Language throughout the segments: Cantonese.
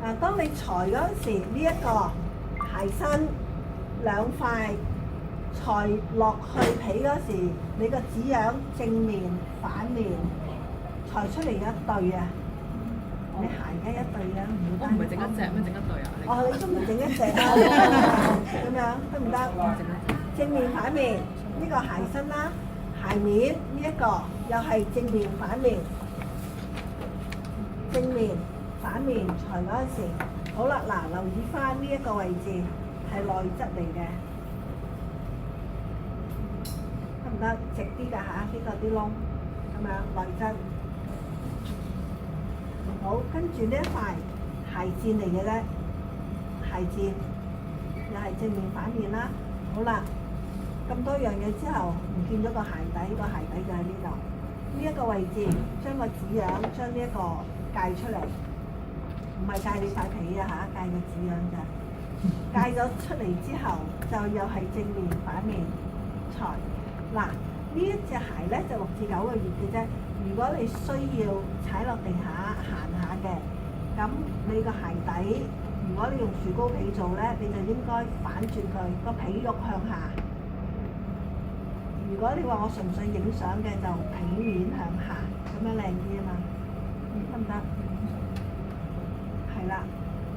嗱，當你裁嗰陣時，呢一個鞋身兩塊裁落去皮嗰時，你個紙樣正面反面裁出嚟一對啊！你鞋梗一對啊，唔會單。我唔係整一隻咩？整一對啊？哦，你都唔整一隻啊？咁樣得唔得？正面反面呢個鞋身啦，鞋面呢一個又係正面反面，正面反面裁嗰陣時，好啦，嗱，留意翻呢一個位置係內側嚟嘅，得唔得？直啲㗎嚇，呢個啲窿咁樣內側。好，跟住呢一塊鞋墊嚟嘅啫，鞋墊又係正面反面啦。好啦，咁多樣嘢之後，唔見咗個鞋底，個鞋底就喺呢度。呢一個位置，將個紙樣將呢一個界出嚟，唔係界你塊皮啊嚇，界個紙樣咋。界咗出嚟之後，就又係正面反面裁。嗱，呢一隻鞋咧就6至9個月嘅啫。如果你需要踩落地下行下嘅，咁你個鞋底，如果你用樹膏皮做咧，你就應該反轉佢，個皮肉向下。如果你話我純粹影相嘅，就皮面向下，咁樣靚啲啊嘛，得唔得？係啦，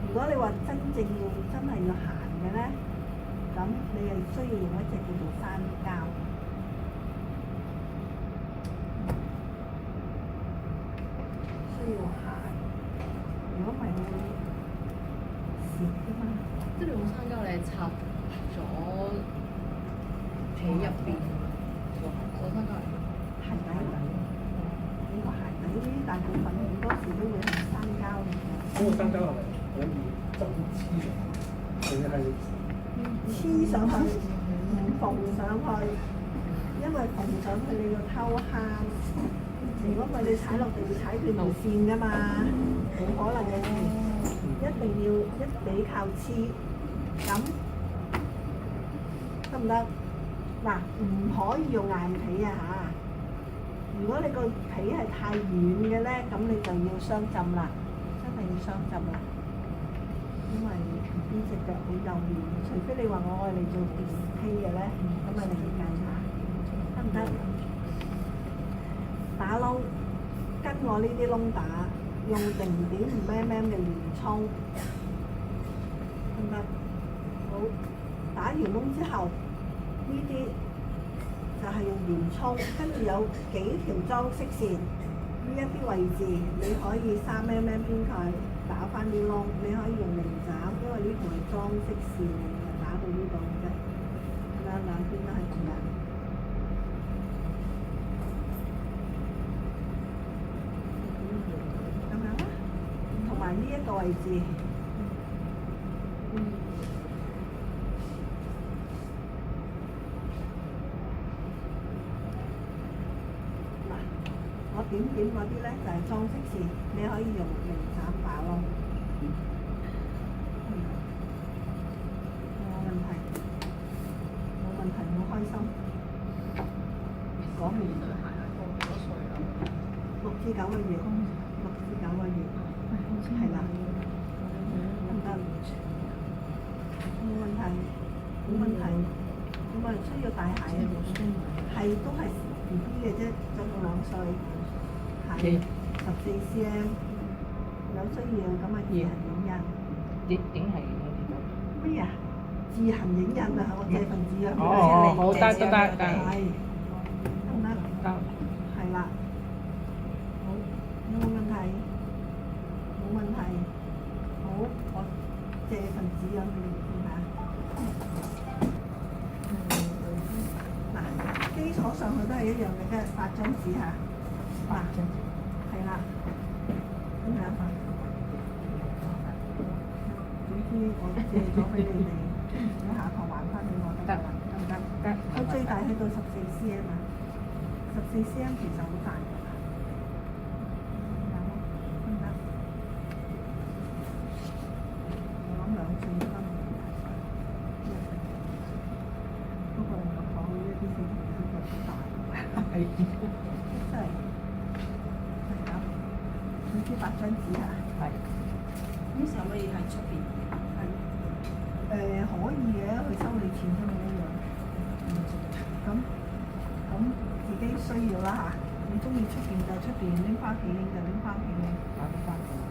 如果你話真係要行嘅咧，咁你係需要用一隻叫做山膠。需要行，如果唔係會蝕㗎嘛。即係你用山膠，你係插咗皮入邊個山膠嚟嘅。鞋底，你個鞋底呢大部分好多時都會係山膠嚟嘅。嗰個山膠係咪可以針黐上？定係黐上去，縫上去，因為縫上去你個偷慳。如果唔係你踩落地會踩斷條線㗎嘛，冇可能嘅事，一定要一味靠黐，咁得唔得？嗱，唔可以用硬皮啊嚇！如果你個皮係太軟嘅咧，咁你就要雙浸啦，真係要雙浸啦，因為呢隻腳好幼嫩，除非你話我愛嚟做 display 嘅咧，咁啊你要計下，得唔得？打窿，跟我呢啲窿打，用0.5mm 嘅圓衝，得唔得？好，打完窿之後，呢啲就係用圓衝，跟住有幾條裝飾線，呢一啲位置你可以3mm 邊佢打翻啲窿，你可以用零爪，因為呢條係裝飾線嚟嘅，打到呢度嘅，睇下兩邊都係咁樣。呢一個位置，嗱，我點嗰啲咧就係裝飾線，你可以用零斬打窿，冇問題，冇問題，好開心。講完對鞋係過幾多歲啦？6至9個月，6至9個月。係啦，得唔得？冇問題，冇問題。咁我哋需要大鞋啊？係都係 BB 嘅啫，就到2歲，係14cm，有需要咁啊自行影印。影係咩啊？自行影印啊！我借份紙啊！哦，好得得得得。係，得唔得？得。係啦，好，有冇問題？冇問題，好，我借份紙咁俾你睇下。嗱，基礎上去都係一樣嘅啫，8張紙嚇。嗱，係啦，咁樣。總之我借咗俾你哋，你下堂還翻俾我得㗎啦，得唔得？得。我最大去到14cm啊，14cm其實好大㗎。係，真係，係咁，總之8張紙啊。係。呢時候可以喺出邊？係。可以嘅，佢收你錢啫嘛一樣。咁自己需要啦嚇，你中意出邊就出邊，拎翻屋企就拎翻屋企，攞得翻。